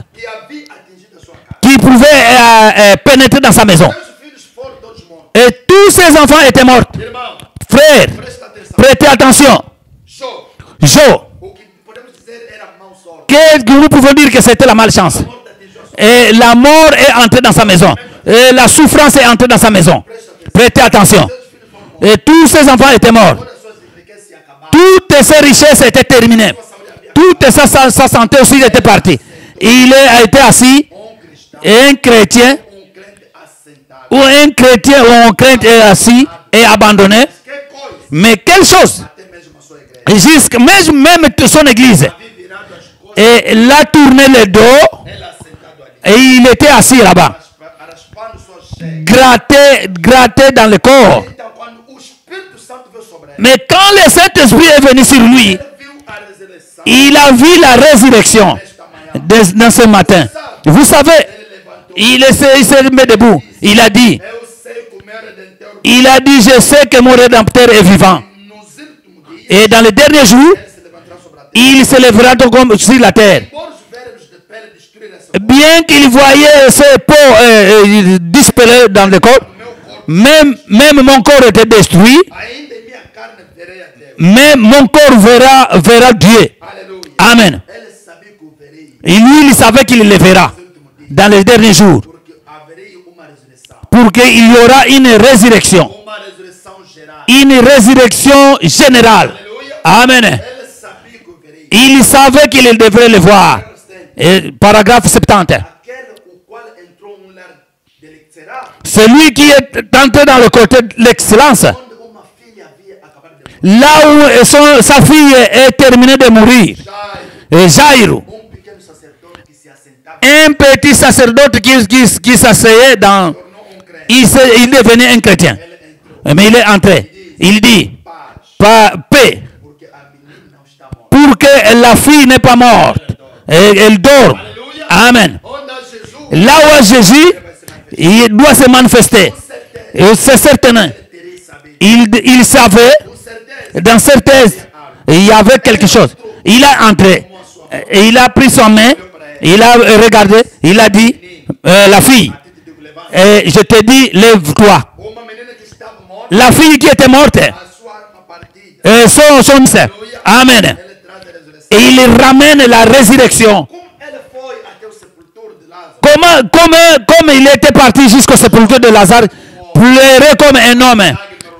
Qui pouvaient pénétrer dans sa maison. Et tous ses enfants étaient morts. Frères, prêtez attention. Joe. Qu'est-ce que nous pouvons dire que c'était la malchance? Et la mort est entrée dans sa maison. Et la souffrance est entrée dans sa maison. Prêtez attention. Et tous ses enfants étaient morts. Toutes ses richesses étaient terminées. Toute sa santé aussi était partie. Il a été assis. Et un chrétien ou un crainte est assis et abandonné. Mais quelle chose? Jusqu'à même son église. Et il a tourné le dos. Et il était assis là-bas. Gratté dans le corps. Mais quand le Saint-Esprit est venu sur lui, il a vu la résurrection dans ce matin. Vous savez, il s'est mis debout. Il a dit, je sais que mon Rédempteur est vivant. Et dans les derniers jours, il se lèvera comme sur la terre. bien qu'il voyait ses peaux disparaître dans le corps, même mon corps était détruit, ainda a minha carne verei a Deus. mais mon corps verra Dieu. Aleluia. Amen. Ele sabia que eu verei Et lui, il savait qu'il le verra nos últimos dias, dans les derniers jours, porque haverei uma ressurreição. pour qu'il y aura une résurrection. Uma ressurreição geral. Une résurrection générale. Aleluia. Amen. Ele sabia que eu verei. Il savait qu'il devrait le voir. Et paragraphe 70. Aquele o qual entrou lar de l'excellence, Celui qui est entré dans le côté de l'excellence, onde uma filha havia acabado de morrer. là où sa fille est terminée de mourir, Jairo, Jairo, pequeno sacerdote que se assentava, un petit sacerdote qui s'asseyait dans... tornou crente. Il devenait un chrétien. Ele entrou. Mais il est entré. Il dit, Paz, paix, porque a menina não está morta. pour que la fille n'est pas morte. Et elle dort. Aleluia. Amen. Onde há Jesus, Là où Jésus, il doit se manifester. com certeza, Et c'est certain. terei sabido. Il savait, Com certeza, dans certeza, il y avait quelque chose. Il est entré. Et il a pris son main. Il a regardé. Il a dit, la fille, a ti te digo, levanta. et je te dis, lève-toi. Uma menina que estava morta, La fille qui était morte, a sua alma partida. son Amen. Ele traz a ressurreição. Et il ramène la résurrection. Como ele foi até o sepultura de Lázaro, Comme il était parti jusqu'au sépulcre de Lazare, pleurait comme un homme.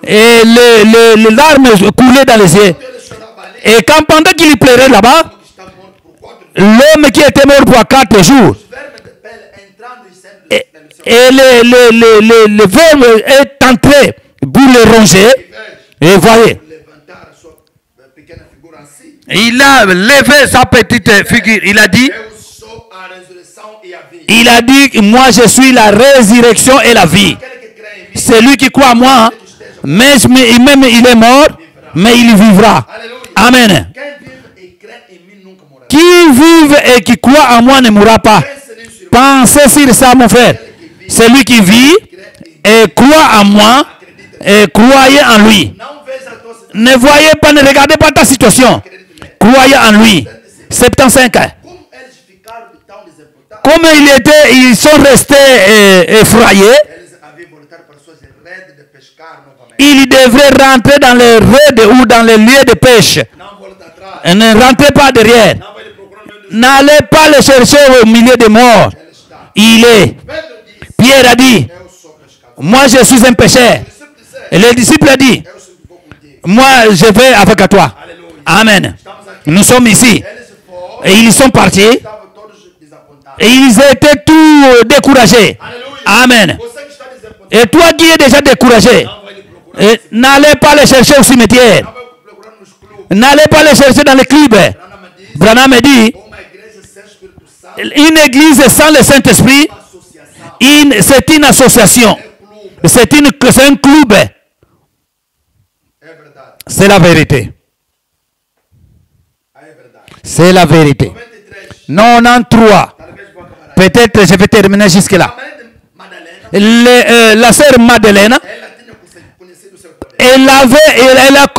Et les larmes coulaient dans les yeux. ele chorava ali, Et quand pendant qu'il pleurait là-bas, que está morto por 4 dias, l'homme qui était mort pour 4 jours, os vermes de pele entrando e saindo et, do céu. et le verbe est entré pour le ronger. Et voyez, Levantar a sua pequena figura assim. il a levé sa petite figure. Il a dit, Eu sou a ressurreição e a vida. il a dit, moi je suis la résurrection et la vie. Aquele que crê em mim, Celui qui croit en moi, même il est mort, mais il vivra. aleluia. Amen. Quem vive e crê em mim nunca morrerá. Qui vive et qui croit en moi ne mourra pas. Pense nisso, irmão. Pensez sur ça, mon frère. Celui qui vit et croit en moi, et croyez en lui. Não veja a tua situação, Ne voyez pas, ne regardez pas ta situation. acredite nele. Croyez en lui. 75. Como eles ficaram tão desapontados, Comme ils sont restés effrayés, eles haviam voltado para suas redes de pescar novamente. ils devraient rentrer dans les raids ou dans les lieux de pêche. Não volta atrás. Et ne rentrez pas derrière. Não vai lhe procurar no meio dos N'allez pas le chercher au milieu des morts. Ele está. Il est. Pedro disse, Pierre a dit, eu sou pescador. moi je suis un pécheur. O discípulo disse, Et le disciple a dit, eu sou vou contigo. moi je vais avec toi. Aleluia. Amen. Estamos aqui. Nous sommes ici. Eles foram, Et ils sont partis. estavam todos desapontados. Et ils étaient tous découragés. Aleluia. Amen. Você que está desapontado, Et toi qui es déjà découragé, não vai lhe procurar. n'allez pas les chercher au cimetière. Não vai procurar nos clubes. N'allez pas les chercher dans les clubs. Branham disse, Branham me dit, uma igreja sem Espírito Santo, une église sans le Saint-Esprit, uma associação, c'est une association. clube. C'est un club. É verdade. C'est la vérité. É verdade. C'est la vérité. 93. 93. Talvez vou acabar aí. Peut-être je vais terminer jusque-là. A mãe de Madalena, La sœur Madeleine, ela tinha conhecido o seu poder.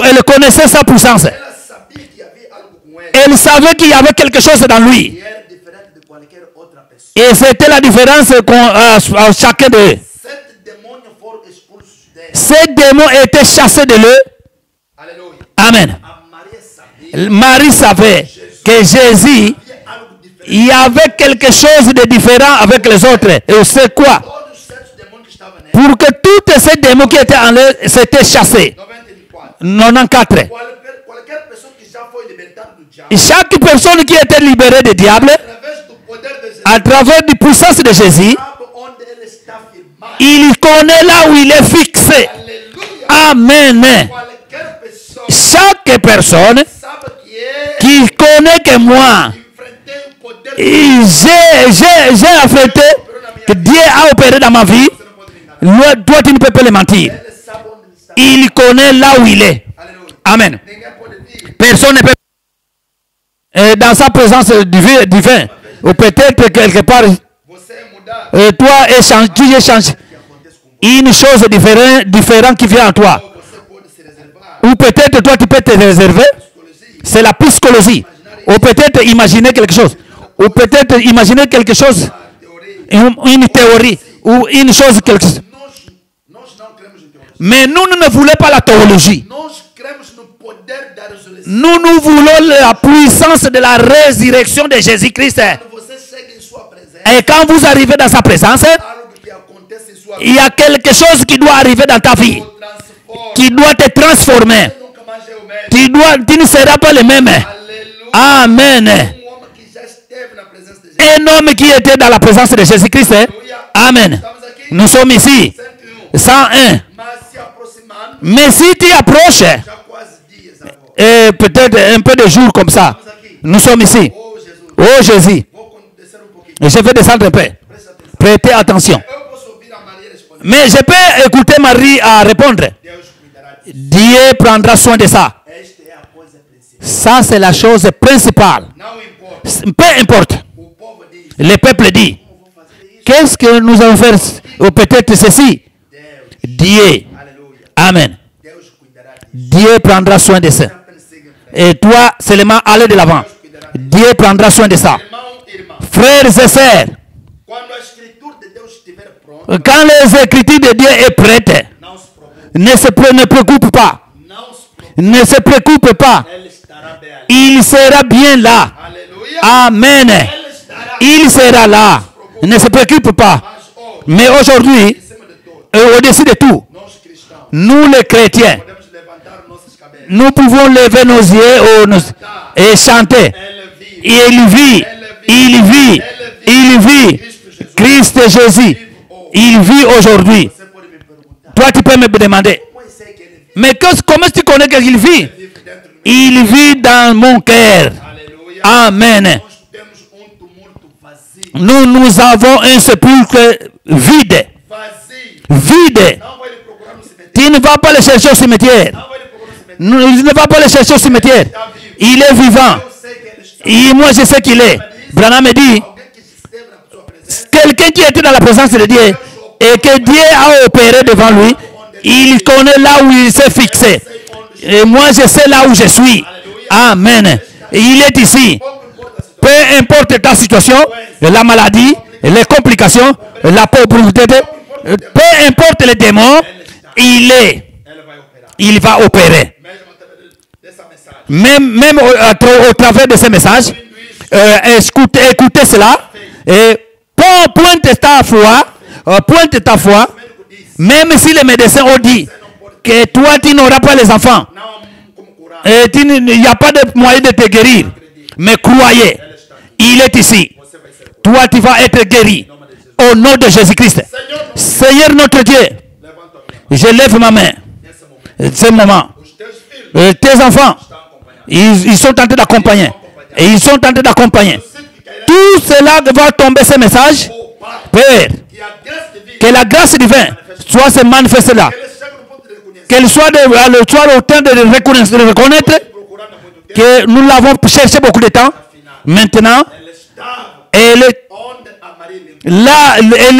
elle connaissait sa puissance. Ela sabia que havia algo com ele Elle savait qu'il y avait quelque chose dans lui. que era diferente de qualquer outra pessoa. Et c'était la différence à chacun d'eux. 7 demônios foram expulsos dela. Ces démons étaient chassés de lui. Aleluia. Amen. A Maria sabia Marie savait que Jésus, que havia algo diferente. il y avait quelque chose de différent avec les autres. Et c'est quoi? Todos os 7 demônios que estavam nela. Pour que tous ces démons qui étaient en lui s'étaient chassés. 94. 94. Qualquer pessoa que já foi libertada do diabo, Chaque personne qui était libérée du diable, através do poder de Jesus, à travers la puissance de Jésus, sabe onde ele está firmado. il connaît là où il est fixé. Aleluia. Amen. Qualquer pessoa Chaque personne sabe que é qui connaît que moi, enfrentei o poder et j'ai affronté que Dieu a opéré dans ma vie, Você não pode me enganar. toi tu ne peux pas le mentir. Ele sabe onde ele está. Il connaît là où il est. Aleluia. Amen. Ninguém pode vir. Personne ne peut. Dans sa présence divine, ou peut-être quelque part, Você é mudado. toi tu échanges O que acontece com você? une chose différente qui vient en toi. Ou você pode se reservar. Ou peut-être toi tu peux te réserver. Psicologia. C'est la psychologie. Ou peut-être imaginer quelque chose. ou peut-être imaginer quelque chose, une théorie, ou une chose, quelque chose. Mais nous ne voulons pas la théologie. Nous voulons la puissance de la résurrection de Jésus-Christ. Et quand vous arrivez dans sa présence, il y a quelque chose qui doit arriver dans ta vie, qui doit te transformer. Tu ne seras pas le même. Amen. Un homme qui était dans la présence de Jésus-Christ. Amen. Nous sommes ici. 101. Mais si tu approches, et peut-être un peu de jours comme ça, nous sommes ici. Oh Jésus. Je vais descendre un peu. Prêtez attention. Mais je peux écouter Marie à répondre. Dieu prendra soin de ça. Ça, c'est la chose principale. Peu importe. Le peuple dit, qu'est-ce que nous allons faire? Ou peut-être ceci. Dieu. Amen. Dieu prendra soin de ça. Et toi, seulement aller de l'avant. Dieu prendra soin de ça. Frères et sœurs, quand les écritures de Dieu est prête, ne préoccupe pas. Ne se préoccupe pas. Il sera bien là. Amen. Il sera là. Ne se préoccupe pas. Mais aujourd'hui, au-dessus de tout, nous les chrétiens, nous pouvons lever nos yeux et chanter. Il vit. Il vit. Il vit. Christ Jésus. Il vit aujourd'hui. Toi, tu peux me demander. Mais comment tu connais qu'il vit? Il vit dans mon cœur. Amen. Nous avons un sépulcre vide. Vide. Tu ne vas pas le chercher au cimetière. Tu ne vas pas le chercher au cimetière. Il est vivant. Et moi, je sais qu'il est. Branham me dit, quelqu'un qui était dans la présence de Dieu et que Dieu a opéré devant lui, il connaît là où il s'est fixé. Et moi, je sais là où je suis. Amen. Et il est ici. Peu importe ta situation, la maladie, les complications, la pauvreté, peu importe les démons, il va opérer. Même au travers de ces messages, écoutez cela et pointe ta foi, même si les médecins ont dit que toi tu n'auras pas les enfants, et il n'y a pas de moyen de te guérir, mais croyez, il est ici. Toi tu vas être guéri au nom de Jésus-Christ. Seigneur notre Dieu, je lève ma main. Ce moment, tes enfants, ils sont en train d'accompagner. Et ils sont en train d'accompagner. Tout cela va tomber ce message. Père, que la grâce divine soit se manifester là. Qu'elle soit au temps de reconnaître que nous l'avons cherché beaucoup de temps. Maintenant, elle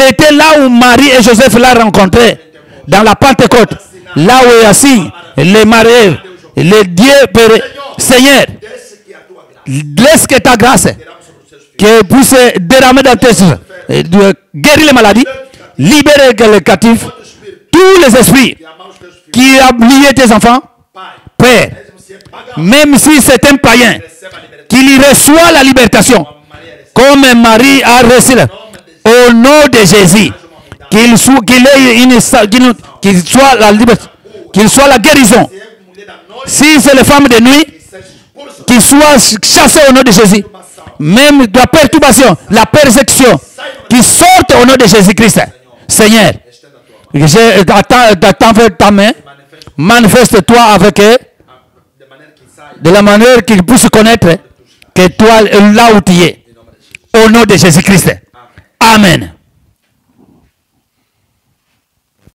était là où Marie et Joseph l'ont rencontré. Dans la Pentecôte. Là où est assis les mariés. Les dieux, Seigneur, laisse que ta grâce qu'elle puisse déramer dans tes guérir les maladies, libérer les captifs, tous les esprits qui ont lié tes enfants, Père, même si c'est un païen, qu'il reçoit la libération, comme Marie a reçu, au nom de Jésus, qu'il soit la liberté, qu'il soit la guérison. Si c'est les femmes de nuit, qu'ils soient chassés au nom de Jésus. Même la perturbation, la persécution, qu'ils sortent au nom de Jésus-Christ. Seigneur, j'attends ta main. Manifeste-toi avec eux de la manière qu'ils puissent connaître que toi, là où tu es. Au nom de Jésus-Christ. Amen.